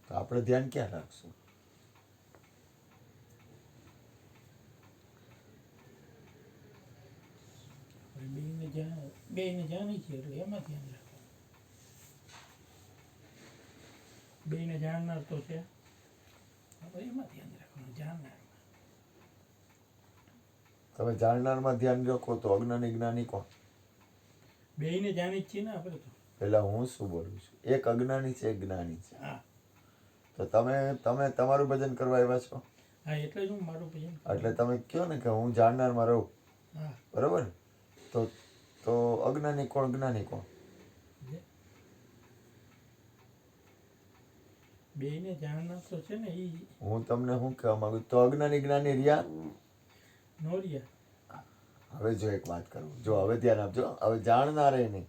તો આપણે ધ્યાન ક્યાં રાખશું? બેને જાણી છે એટલે એમાં ધ્યાન રાખવાનું. બેને જાણનાર તો છે, આપણે એમાં ધ્યાન રાખવાનું. જાણનાર તમે જાણનારમાં ધ્યાન રાખો તો અજ્ઞાની જ્ઞાની કોણ? બેને જાણી જ છીએ ને આપણે તો. પેલા હું શું બોલું છું? એક અજ્ઞાની છે, એક જ્ઞાની છે. હા તો તમે તમારું ભજન કરવા આવ્યા છો, હા, એટલે જ હું મારું ભજન કરું. એટલે તમે કહો ને કે હું જાણનારમાં રહું, હા બરોબર ને? તો અજ્ઞાની કોણ, જ્ઞાની કોણ? બેને જાણનાર તો છે ને એ હું તમને શું કહેવા માંગુ, તો અજ્ઞાની જ્ઞાની રહ્યા. નોરિયા. હવે જો એક વાત કરું, જો હવે ધ્યાન આપજો. હવે જાણનાર નહીં,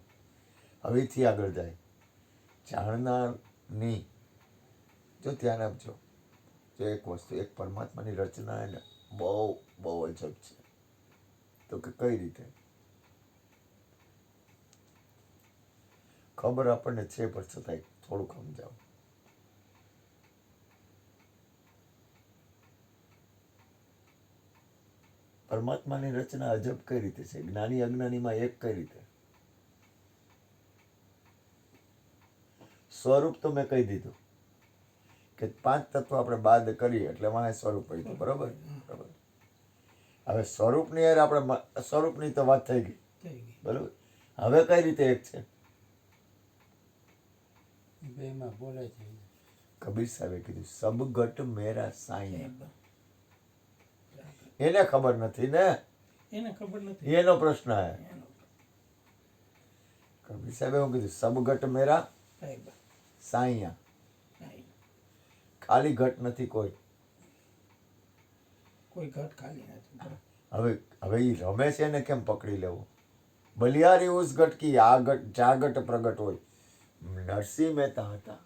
હવેથી આગળ જાય. જાણનારની જો ધ્યાન આપજો. જો એક વસ્તુ, એક પરમાત્માની રચના એને બહુ અજબ છે. તો કે કઈ રીતે? ખબર આપણને છે, પણ છતાંય થોડુંક સમજાવો. પરમાત્માની રચના અજબ કઈ રીતે છે? જ્ઞાની અજ્ઞાનીમાં એક કઈ રીતે? સ્વરૂપ તો મેં કહી દીધું કે 5 તત્વો આપણે બાદ કરીએ એટલે વાંહે સ્વરૂપ પડ્યું. બરોબર? હવે સ્વરૂપની યાર આપણે સ્વરૂપની તો વાત થઈ ગઈ, બરોબર? હવે કઈ રીતે એક છે? બેમાં બોલે છે. કબીર સાહેબે કીધું સબગટ મેરા સાईं. એને ખબર નથી ને, એને ખબર નથી, એનો પ્રશ્ન હે. કબીર સાહેબે શું કીધું? સબગટ મેરા સાईं. ખાલી ઘટ નથી કોઈ. કોઈ ઘટ ખાલી નથી. હવે ઈ રમે છે ને કેમ પકડી લેવો? બલિયારી ઉસ ઘટ કી આ ઘટ જાગટ પ્રગટ હોય. નરસિંહ મહેતા હતા,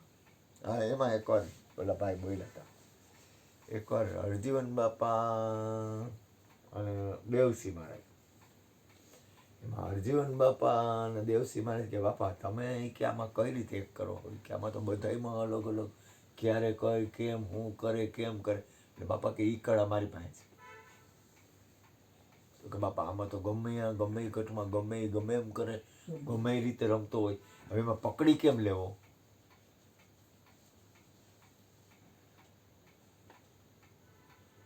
હા, એમાં એકવાર પેલા ભાઈ બોલ્યા હતા. એકવાર હરજીવન બાપા અને દેવસિંહ મહારાજ, એમાં હરજીવન બાપા અને દેવસિંહ મહારાજ કે બાપા તમે કે આમાં કઈ રીતે એક કરો? કે આમાં તો બધાયમાં અલગ અલગ, ક્યારે કઈ કેમ હું કરે કેમ કરે. એટલે બાપા કે ઈ કળા મારી પાસે છે. તો કે બાપા આમાં તો ગમે એ ઘટમાં ગમે એમ કરે, ગમે એ રીતે રમતો હોય, હવે એમાં પકડી કેમ લેવો?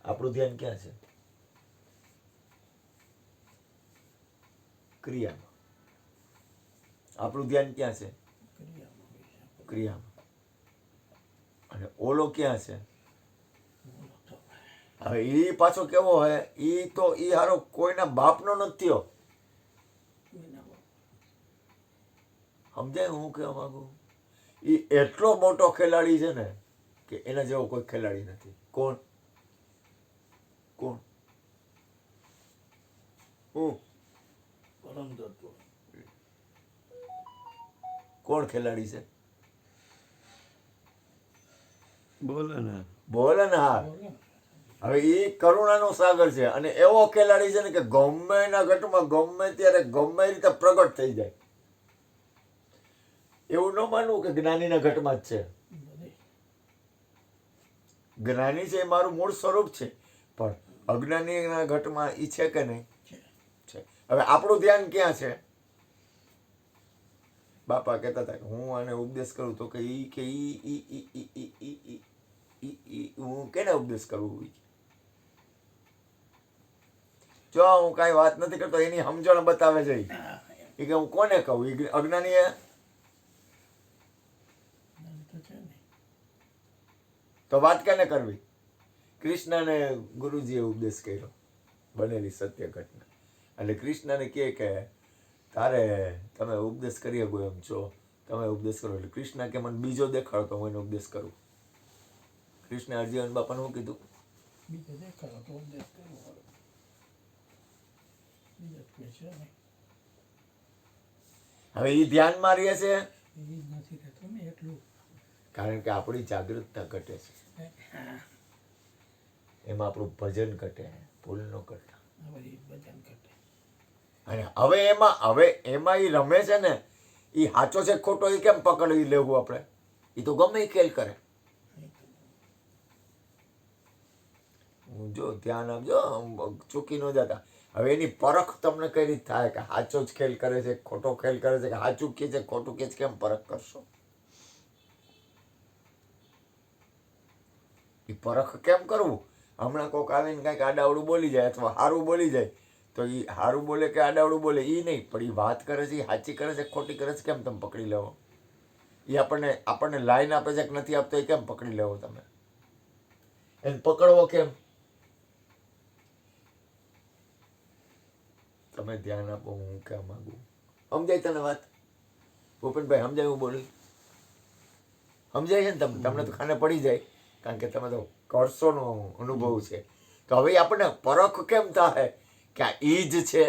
આપણું ધ્યાન ક્યાં છે? ક્રિયામાં. આપણું ધ્યાન ક્યાં છે? ક્રિયામાં. અને ઓલો ક્યાં છે? હવે ઈ પાછો કેવો હોય? ઈ હારો કોઈના બાપનો નથી થયો. સમજાય હું કહેવા માંગુ? ઈ એટલો મોટો ખેલાડી છે ને કે એના જેવો કોઈ ખેલાડી નથી. કોણ? પરમ તત્વ. કોણ ખેલાડી છે? બોલે ને હા. હવે ઈ કરુણાનો સાગર છે અને એવો ખેલાડી છે ને કે ગમે એના ઘટમાં ગમે ત્યારે ગમે એ રીતે પ્રગટ થઈ જાય. એવું ન માનવું કે જ્ઞાનીના ઘટમાં જ છે. જ્ઞાની છે એ મારું મૂળ સ્વરૂપ છે, પણ અજ્ઞાનીના ઘટમાં ઈ છે કે નહીં? છે. હવે આપણું ધ્યાન ક્યાં છે? બાપા કહેતા હતા કે હું આને ઉપદેશ કરું તો કે હું કેને ઉપદેશ કરું? જો હું કાંઈ વાત નથી કરતો એની સમજણ બતાવે છે એ કે હું કોને કહું? એ અજ્ઞાની હે તો વાત કેને કરવી? કૃષ્ણને ગુરુજીએ ઉપદેશ કર્યો, બનેલી સત્ય ઘટના. એટલે કૃષ્ણને કહે કે તારે તમે ઉપદેશ કરી શકો એમ છો, તમે ઉપદેશ કરો. એટલે કૃષ્ણ કે મને બીજો દેખાડો તો હું એને ઉપદેશ કરું. કૃષ્ણ હરજીવન બાપાને શું કીધું? બીજો દેખાડો તો ઉપદેશ કરવો. હવે એ ધ્યાનમાં રહે છે એ નથી રહેતું ને એટલું, કારણ કે આપણી જાગૃતતા ઘટે છે, એમાં આપણું ભજન ઘટે, ભૂલ ન કરતા. ભજન ઘટે. અને હવે એમાં એ રમે છે ને, એ સાચો છે ખોટો એ કેમ પકડી લેવું આપણે? એ તો ગમે એ ખેલ કરે. જો ધ્યાન આપજો, ચૂકી ન જતા. હવે એની પરખ તમને કઈ રીત થાય કે સાચો જ ખેલ કરે છે, ખોટો ખેલ કરે છે, કે સાચું કે છે, ખોટું કે છે, કેમ પરખ કરશો? એ પરખ કેમ કરવું? હમણાં કોઈક આવીને કાંઈક આડાવડું બોલી જાય અથવા સારું બોલી જાય તો એ સારું બોલે કે આડાવડું બોલે એ નહીં, પણ એ વાત કરે છે, એ સાચી કરે છે, ખોટી કરે છે, કેમ તમે પકડી લેવો? એ આપણને લાઈન આપે છે કે નથી આપતો એ કેમ પકડી લેવો તમે? એને પકડવો કેમ? તમે ધ્યાન આપો. હું કહેવા માંગુ, સમજાય તને વાત? ભૂપેનભાઈ સમજાય હું બોલી? સમજાય છે ને? તમને તો ખાને પડી જાય, કારણ કે તમે તો વર્ષોનો અનુભવ છે. તો હવે આપણને પરખ કેમ થાય કે આ ઈ જ છે?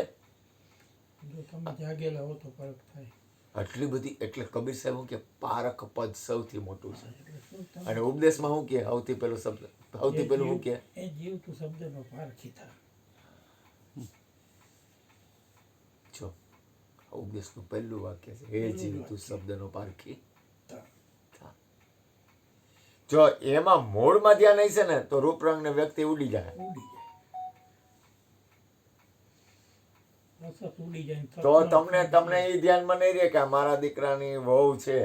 જો તમે જાગેલા હો તો ફરક થાય. આટલી બધી, એટલે કબીર સાહેબ શું કે પારખ પદ સૌથી મોટું છે. એટલે શું તમે અને ઉપદેશમાં શું કે સૌથી પહેલો શબ્દ, સૌથી પહેલું શું કે? એ જીવતું શબ્દનો પારખી થા. જો ઉપદેશનું પહેલું વાક્ય છે, હે જીવતું શબ્દનો પારખી થા. જો એમાં મૂળમાં ધ્યાન હશે ને તો રૂપ રંગ ને વ્યક્તિ ઉડી જાય. ઉડી જાય. રસત ઉડી જાય ને તો સપના તમને એ ધ્યાનમાં નહીં રહે કે આ મારા દીકરાની વહુ છે,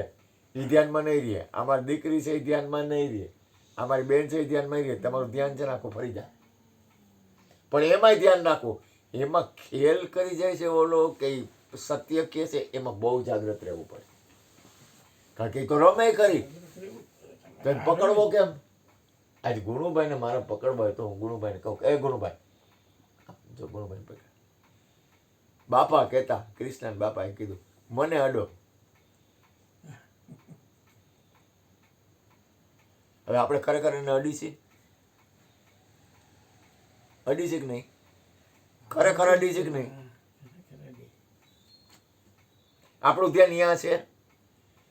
એ ધ્યાનમાં નહીં રહે. આ મારી દીકરી છે એ ધ્યાનમાં નહીં રહે. આ મારી બેન છે એ ધ્યાનમાં નહીં રહે. તમારું ધ્યાન છે ને આખું ફરી જાય. પણ એમાંય ધ્યાન રાખવું, એમાં ખેલ કરી જાય છે ઓલો કે ઈ સત્ય કે છે, એમાં બહુ જાગ્રત રહેવું પડે. કારણ કે એ તો રમે કરી, તો એને પકડવો કેમ? આજ ગુણુભાઈને મારે પકડવા હોય તો હું ગુણુભાઈને કહું કે એ ગુણુભાઈ, જો ગુણુભાઈ પકડ. બાપા કહેતા, કૃષ્ણ બાપાએ કીધું મને અડો. હવે આપણે ખરેખર એને અડી છીએ? અડી છે કે નહીં? ખરેખર અડી છે કે નહીં? આપણું ધ્યાન અહીંયા છે.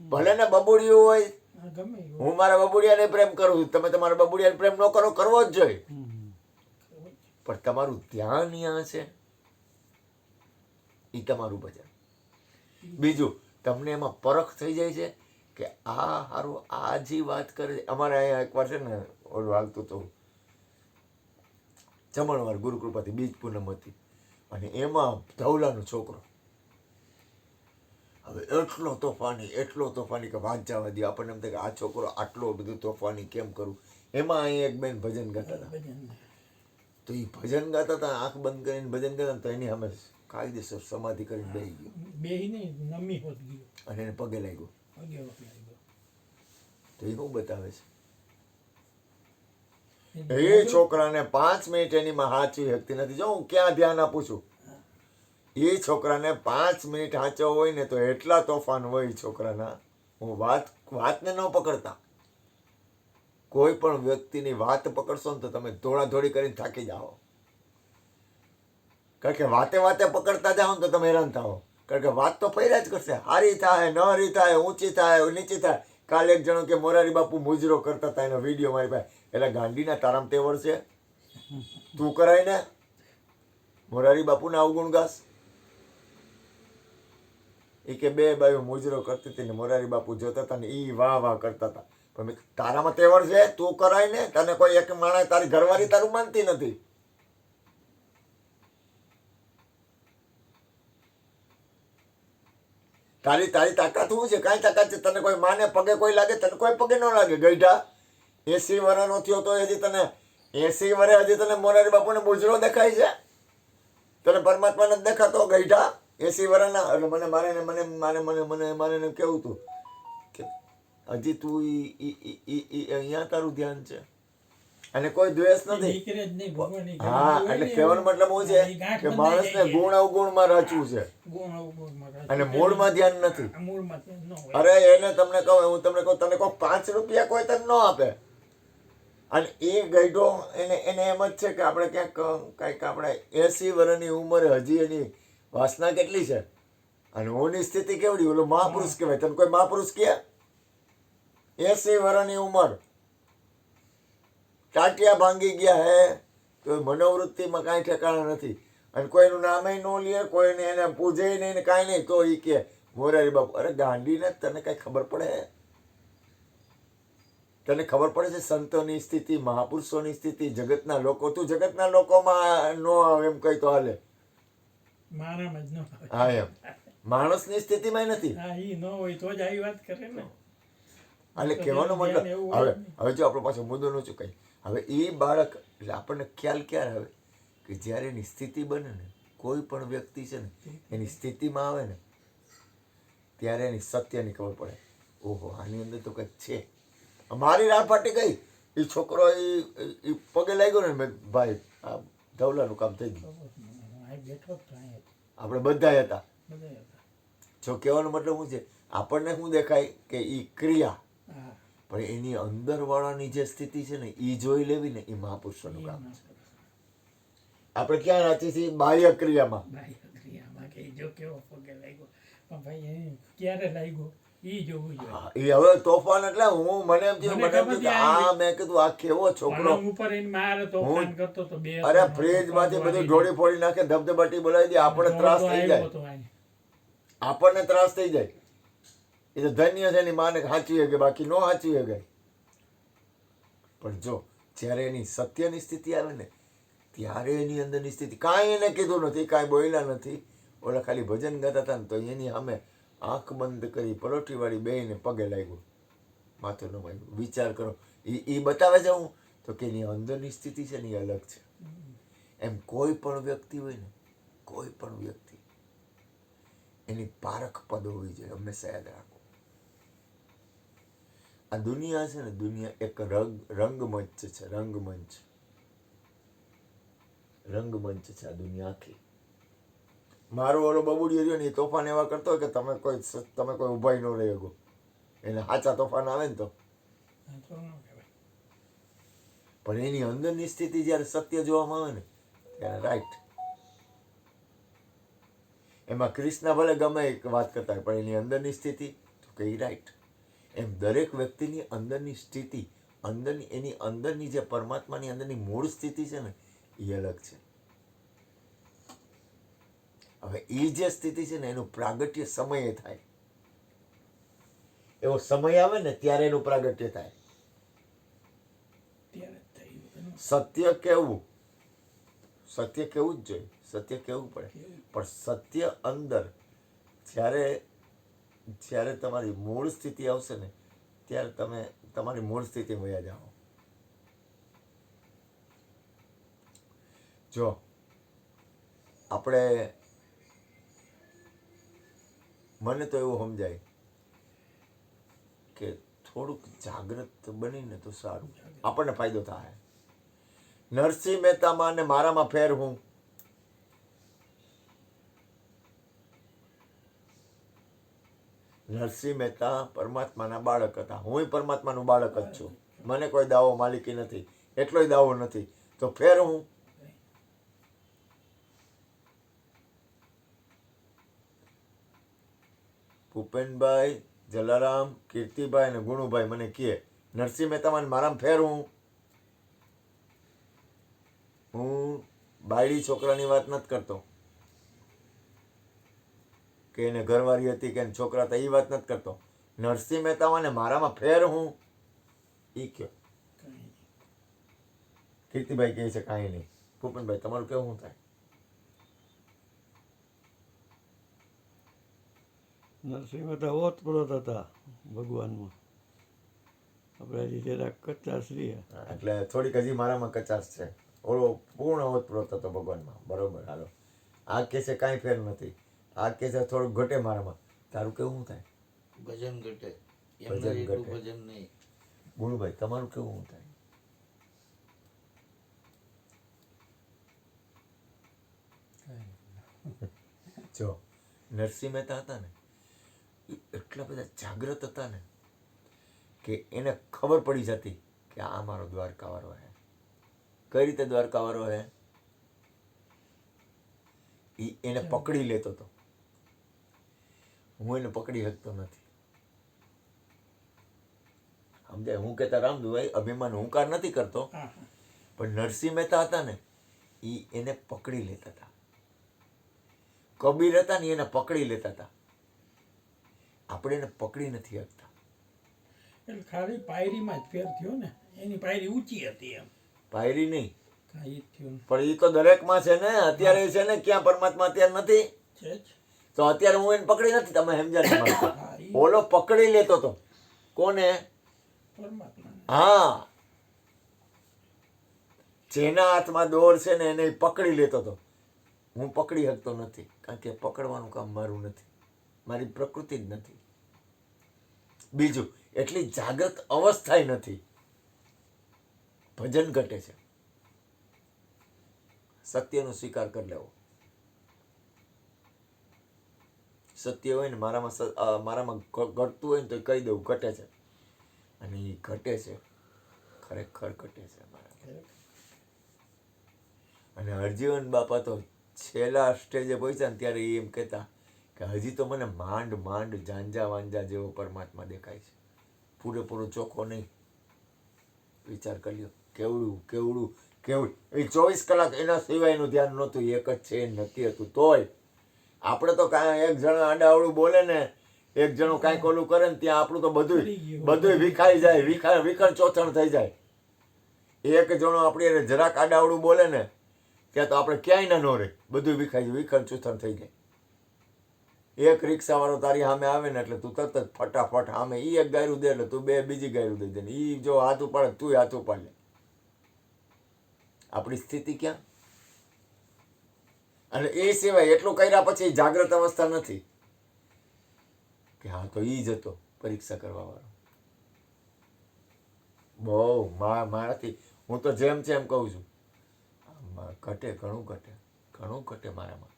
ભલે ને બબુડિયું હોય, ગમે એવું. હું મારા બબુડિયાને પ્રેમ કરું છું, તમે તમારા બબુડિયાને પ્રેમ ન કરો, કરવો જ જોઈએ, પણ તમારું ધ્યાન અહીંયા છે, એ તમારું ભજન. બીજું, તમને એમાં પરખ થઈ જાય છે કે આ હારું આ જે વાત કરે છે. અમારે અહીંયા એકવાર છે ને ઓલું હાલતું હતું જમણવાર, ગુરુકૃપાથી બીજ પૂનમ હતી, અને એમાં ધવલાનો છોકરો હવે એટલો તોફાની કે વાત જવા દે. આપણને એમ થાય કે આ છોકરો આટલો બધું તોફાની કેમ કરું? એમાં અહીં એક બેન ભજન ગાતા હતા, ભજન. તો એ ભજન ગાતા હતા, આંખ બંધ કરીને ભજન ગાતા, તો એની સામે કાયદેસર સમાધિ કરીને બેસી ગયો બેહીને નમી હોત ગયો. અને એને પગે લાગ્યો. પગે વખલાઈ ગયો. તો એ શું બતાવે છે? એની એ છોકરાને 5 મિનિટ એનીમાં સાચવી શકતી નથી. જો હું ક્યાં ધ્યાન આપું છું, એ છોકરાને 5 મિનિટ સાચવો હોય ને તો એટલા તોફાન હોય એ છોકરાના. હું વાતને ન પકડતા. કોઈ પણ વ્યક્તિની વાત પકડશો ને તો તમે દોડાદોડી કરીને થાકી જાઓ. કારણ કે વાતે પકડતા જાઓ ને તો તમે હેરાન થાઓ. કારણ કે વાત તો ફર્યા જ કરશે. હારી થાય, ન હારી થાય, ઊંચી થાય, નીચી થાય. કાલે એક જણો કે મોરારી બાપુ મુજરો કરતા હતા, એનો વિડીયો મારી પાસે. એટલે ગાંડીના તારામ તેવડ છે, તું કરાય ને મોરારી બાપુના અવગુણ ગાસ. એ કે બે બાયું મુજરો કરતી હતી ને મોરારી બાપુ જોતા હતા ને ઈ વાહ વાહ કરતા હતા. પણ તારામાં તેવડ છે, તું કરાય ને. તને કોઈ એક માણસ, તારી ઘરવાળી તારું માનતી નથી. તારી તાકાત શું છે? કાંઈ તાકાત છે? તને કોઈ માને પગે કોઈ લાગે? તને કોઈ પગે ન લાગે. ગઈઢા 80 વર્ષનો થયો તો હજી તને 80 વર્ષે હજી તને મોરારી બાપુને મુજરો દેખાય છે? તને પરમાત્મા નથી દેખાતો? ગઈઢા 80 વર્ષના. એટલે મને કેવું તું કે હજી તું અહીંયા તારું ધ્યાન છે. અને કોઈ દ્વેષ નથી. દીકરે જ નહીં, ભગવાન ઈ હા, એટલે કહેવાનો મતલબ શું છે કે માણસને ગુણ અવગુણમાં રચવું છે ગુણ અવગુણમાં રાખે. અને મૂળમાં ધ્યાન નથી. આ મૂળમાં ધ્યાન ન હોય. અરે એને તમને કહું, હું તમને કહું, તને કોઈ 5 રૂપિયા કોઈ તને ન આપે, અને એ ગઈઢો એને એમ જ છે કે આપણે કંઈક આપણે 80 વર્ષની ઉંમરે હજી એની વાસના કેટલી છે, અને ઓની સ્થિતિ કેવડી? ઓલો મહાપુરુષ કહેવાય. તને કોઈ મહાપુરુષ કહે? 80 વર્ષની ઉંમર, ટાટિયા ભાંગી ગયા હે, તો મનોવૃત્તિમાં કાંઈ ઠેકાણા નથી, અને કોઈનું નામે ન લે, કોઈને એને પૂજે નહીં ને કાંઈ નહીં, તો એ કે મોરારી બાપુ. અરે ગાંડીને તને કાંઈ ખબર પડે? તને ખબર પડે છે સંતોની સ્થિતિ, મહાપુરુષોની સ્થિતિ, જગતના લોકો? તું જગતના લોકોમાં નો એમ કહી તો હાલે. મારામાં જ ન આવે. હા એમ માણસની સ્થિતિમાં નથી. હા ઈ ન હોય તો જ આવી વાત કરે ને. એટલે તો કહેવાનો જેનું મતલબ ધ્યાન એવું હોય હવે જ નહીં. હવે જો આપણો પાછો મુદ્દો નું ચૂકાય. હવે એ બાળક એટલે આપણને ખ્યાલ ક્યારે આવે કે જ્યારે એની સ્થિતિ બને ને, કોઈ પણ વ્યક્તિ છે ને એની સ્થિતિમાં આવે ને ત્યારે એની સત્યની ખબર પડે. ઓહો, આની અંદર તો કંઈક છે. મારી રાહ ફાટી ગઈ. એ છોકરો એ પગે લાગ્યો ને, મેં ભાઈ આ ધવલાનું કામ થઈ ગયું. ખબર જ નહીં. અહીં બેઠો જ તો અહીં આપણે બધા હતા. બધા હતા. જો કહેવાનો મતલબ શું છે, આપણને શું દેખાય કે એ ક્રિયા, હા પણ એની અંદર વાળાની જે સ્થિતિ છે ને એ જોઈ લેવી ને, એ મહાપુરુષોનું ઈ કામ ના છે. કરે. આપણે ક્યાં રાચી છીએ? બાહ્ય ક્રિયામાં. બાહ્ય ક્રિયામાં કે ઈ જો કેવો પગે લાગ્યો, પણ ભાઈ એ ક્યારે લાગ્યો ઈ જોવું જોઈએ. હા, એ હવે તોફાન એટલે મને એમ થયું મને કે ખબર આ મેં કીધું આ કેવો છોકરો. પલંગ ઉપર એને મારે તોફાન કરતો તો બે અરે ફ્રીજ માંથી બધું ઢોળી ફોડી નાખે, ધબધબાટી બોલાવી દે, આપણને ત્રાસ થઈ જાય. આપણને ત્રાસ થઈ જાય. એ તો ધન્ય છે એની માને સાચવી શકે, બાકી નો સાચવી શકે. પણ જો જ્યારે એની સત્યની સ્થિતિ આવે ને ત્યારે એની અંદરની સ્થિતિ, કાંઈ એને કીધું નથી, કાંઈ બોલ્યા નથી. ઓલા ખાલી ભજન ગાતા હતા ને તો એની સામે આંખ બંધ કરી પલોઠીવાળી બેયને પગે લાગ્યું, માથું ન વાગ્યું. વિચાર કરો, એ બતાવે છે હું તો કે એની અંદરની સ્થિતિ છે ને એ અલગ છે. એમ કોઈ પણ વ્યક્તિ હોય ને, કોઈ પણ વ્યક્તિ એની પારખ પદ હોવી જોઈએ, હંમેશા યાદ રાખો. આ દુનિયા છે ને, દુનિયા એક રંગમંચ છે. રંગમંચ છે આ દુનિયા આખી. મારો ઓલો બબુડિયો રહ્યો ને એ તોફાન એવા કરતો હોય કે તમે કોઈ ઉભા ન રહી શકો. એને સાચા તોફાન આવે ને તો. પણ એની અંદરની સ્થિતિ જ્યારે સત્ય જોવામાં આવે ને ત્યારે રાઈટ. એમાં કૃષ્ણ ભલે ગમે એક વાત કરતા હોય, પણ એની અંદરની સ્થિતિ તો કે એ રાઈટ. એમ દરેક વ્યક્તિની અંદરની સ્થિતિ, એની અંદરની જે પરમાત્માની અંદરની મૂળ સ્થિતિ છે ને એ અલગ છે. હવે એ જે સ્થિતિ છે ને એનું પ્રાગટ્ય સમયે થાય. એવો સમય આવે ને ત્યારે એનું પ્રાગટ્ય થાય. સત્ય કેવું જ જોઈએ, સત્ય કેવું પડે. પણ સત્ય અંદર જ્યારે તમારી મૂળ સ્થિતિ આવશે ને ત્યારે તમે તમારી મૂળ સ્થિતિમાં વયા જાઓ. જો આપણે, મને તો એવું સમજાય કે થોડુંક જાગૃત બનીને તો સારું, આપણને ફાયદો થાય. નરસિંહ મહેતામાં અને મારામાં ફેર હું. નરસિંહ મહેતા પરમાત્માના બાળક હતા, હું પરમાત્માનું બાળક જ છું. મને કોઈ દાવો માલિકી નથી, એટલોય દાવો નથી, તો ફેર હું. ભૂપેનભાઈ, જલારામ, કીર્તિભાઈ અને ગુણુભાઈ મને કહે નરસિંહ મહેતામાં મારામાં ફેર હું બાયડી છોકરાની વાત નથી કરતો કે એને ઘરવાળી હતી કે છોકરા હતા, એ વાત નથી કરતો. નરસિંહ મહેતામાં ને મારામાં ફેર હું એ કયો. કીર્તિભાઈ કહે છે કાંઈ નહીં. ભૂપેનભાઈ તમારું કેવું થાય? નરસિંહ મહેતા ઓતપ્રોત હતા ભગવાનમાં. આપણે હજી જરાક કચાશ રહીએ. એટલે થોડીક હજી મારામાં કચાશ છે. ઓલો પૂર્ણ ઓતપ્રોત હતો ભગવાનમાં. બરોબર, હાલો. આ કે છે કાંઈ ફેર નથી, આ કે છે થોડુંક ઘટે મારામાં. તારું કેવું થાય? ભજન ઘટે, ભજન ઘટે. ભજન નહીં. ગુણભાઈ તમારું કેવું થાય? જો નરસિંહ મહેતા હતા ને એ એટલા બધા જાગૃત હતા ને કે એને ખબર પડી જતી કે આ મારો દ્વારકાવાળો હે. કઈ રીતે દ્વારકાવાળો હે? એને પકડી લેતો હતો, હું એને પકડી શકતો નથી. સમજાય? હું કહેતા રામદુભાઈ અભિમાન હુંકાર નથી કરતો, પણ નરસિંહ મહેતા હતા ને એને પકડી લેતા હતા. કબીર હતા ને એને પકડી લેતા હતા. આપણે એને પકડી નથી શકતા. એટલે ખાલી પાયરીમાં જ ફેર થયો ને, એની પાયરી ઊંચી હતી એમ, પાયરી નહીં, કાંઈ જ થયું પણ એ તો દરેકમાં છે ને. અત્યારે છે ને, ક્યાં પરમાત્મા અત્યારે નથી, છે જ. તો અત્યારે હું એને પકડી નથી, તમે સમજ્યા નહીં માનતા. હા, ઈ ઓલો પકડી લેતો તો કોને? પરમાત્માને. હા, જેના હાથમાં દોર છે ને એને ઈ પકડી લેતો તો. હું પકડી શકતો નથી, કારણ કે પકડવાનું કામ મારું નથી, મારી પ્રકૃતિ જ નથી. બીજું, એટલી જાગૃત અવસ્થા નથી. ભજન ઘટે છે, સત્યનો સ્વીકાર કરી લેવો. સત્ય હોય ને મારામાં ઘટતું હોય ને તો કહી દેવું ઘટે છે, અને એ ઘટે છે, ખરેખર ઘટે છે મારા. અને હરજીવન બાપા તો છેલ્લા સ્ટેજે પહોંચ્યા ને ત્યારે એ એમ કહેતા કે હજી તો મને માંડ માંડ ઝાંઝા વાંઝા જેવો પરમાત્મા દેખાય છે, પૂરેપૂરો ચોખ્ખો નહીં. વિચાર કરી લ્યો, કેવડું કેવડું કેવડું. એ 24 કલાક એના સિવાયનું ધ્યાન નહોતું, એક જ છે નથી હતું. તોય આપણે તો કાંઈ એક જણા આડાવડું બોલે ને, એક જણું કાંઈક ઓલું કરે ને ત્યાં આપણું તો બધું વિખાઈ જાય, વિખર ચોથણ થઈ જાય. એક જણો આપણી જરાક આડાવડું બોલે ને ત્યાં તો આપણે ક્યાંય ના નો રહે, બધું વિખાઈ જાય, વિખર ચોથણ થઈ જાય. એક રિક્ષાવાળો તારી સામે આવે ને એટલે તું તરત જ ફટાફટ સામે ઈ એક ગાયરું દે એટલે તું બે બીજી ગાયરું દઈ દે ને ઈ જો હાથ ઉપાડે તું હાથ ઉપાડ લે. આપણી સ્થિતિ ક્યાં? અને એ સિવાય એટલું કર્યા પછી જાગ્રત અવસ્થા નથી કે હા તો ઈ જ હતો પરીક્ષા કરવા વાળો. બહુ મારાથી હું તો જેમ છે એમ કહું છું, ઘટે, ઘણું ઘટે, ઘણું ઘટે મારામાં,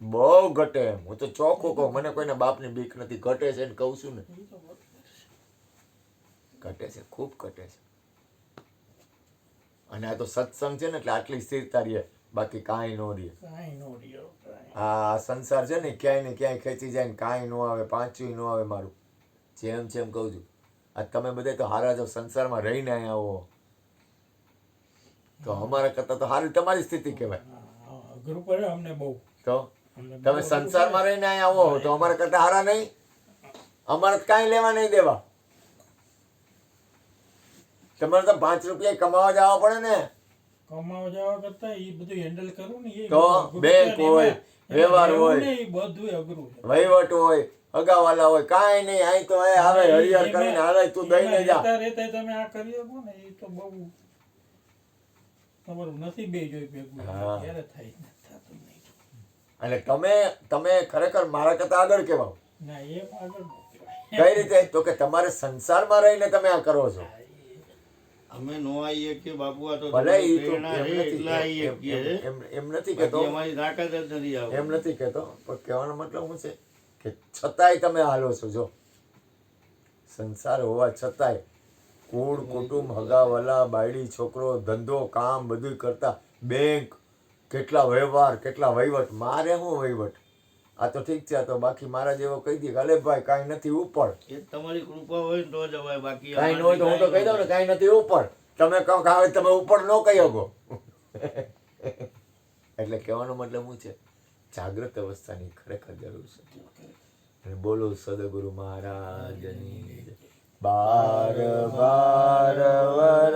બહુ ઘટે એમ. હું તો ચોખ્ખું કહું, મને કોઈના બાપની બીક નથી. ઘટે છે ને કહું છું ને, ઘટે છે, ખૂબ ઘટે છે. અને આ તો સત્સંગ છે ને એટલે આટલી સ્થિરતા રહે, બાકી કાંઈ ન રહે. કાંઈ નો રહ્યો, કાંઈ. આ સંસાર છે ને ક્યાંય ને ક્યાંય ખેંચી જાય ને કાંઈ ન આવે, પાંચું ન આવે મારું. જેમ છે એમ કહું છું. આ તમે બધા તો હારા જો સંસારમાં રહીને અહીંયા આવો તો અમારા કરતાં તો સારી તમારી સ્થિતિ કહેવાય. હા, અઘરું પડે અમને બહુ. તો અમને બહુ તમે અઘરું સંસારમાં પડે. રહીને અહીંયા આવો તો અમારા કરતાં હારા નહીં? અમારે તો કાંઈ લેવા નહીં દેવા. તમારે તો 5 રૂપિયા કમાવા જવા પડે ને. કમાવા જવા કરતા એ બધું હેન્ડલ કરવું ને એ તો અઘરું બેંક છે ને હોય, એમાં વ્યવહાર રહેવું હોય, ને એ બધું અઘરું છે. વહીવટ હોય, અગાવાલા હોય, કાંઈ નહીં. અહીં તો એ આવે હરિહર કરીને હાલે, તું દઈને એમાં જા. રહેતા તમે આ કરી શકો ને એ તો બહુ તમારું નસીબ એ જોઈ ભેગું હા. ત્યારે થાય ને થતું નહીં. અને તમે ખરેખર મારા કરતાં આગળ કહેવાઓ. ના એ આગળ ન કહેવાય. કઈ રીતે? તો કે તમારે સંસારમાં રહીને તમે આ કરો છો. અમે નો આવીએ કે બાપુ આ તો ભલે ઈ તો પ્રેરણા એમ છે નથી, એટલે આવીએ છીએ. એમ નથી કહેતો, બાકી અમારી તાકાત જ નથી આવતી. એમ નથી કહેતો, પણ કહેવાનો મતલબ શું છે કે છતાંય તમે હાલો છો. જો સંસાર હોવા છતાંય કુળ કુટુંબ હગાવલા બાયડી છોકરો ધંધો કામ બધું કરતા, બેંક, કેટલા વ્યવહાર, કેટલા વહીવટ. મારે શું વહીવટ? આ તો ઠીક છે, આ તો બાકી મારા જેવો કહી દે કે અલે ભાઈ કાંઈ નથી ઉપર, એ તમારી કૃપા હોય ને તો જ અવાય, બાકી કાંઈ ન હોય તો હું તો કહી દઉં ને કાંઈ નથી ઉપર. તમે કહો કે હવે તમે ઉપર ન કહી શકો. એટલે કહેવાનો મતલબ શું છે? જાગ્રત અવસ્થાની ખરેખર જરૂર છે. અને બોલો સદગુરુ મહારાજની જય. બાર બાર વર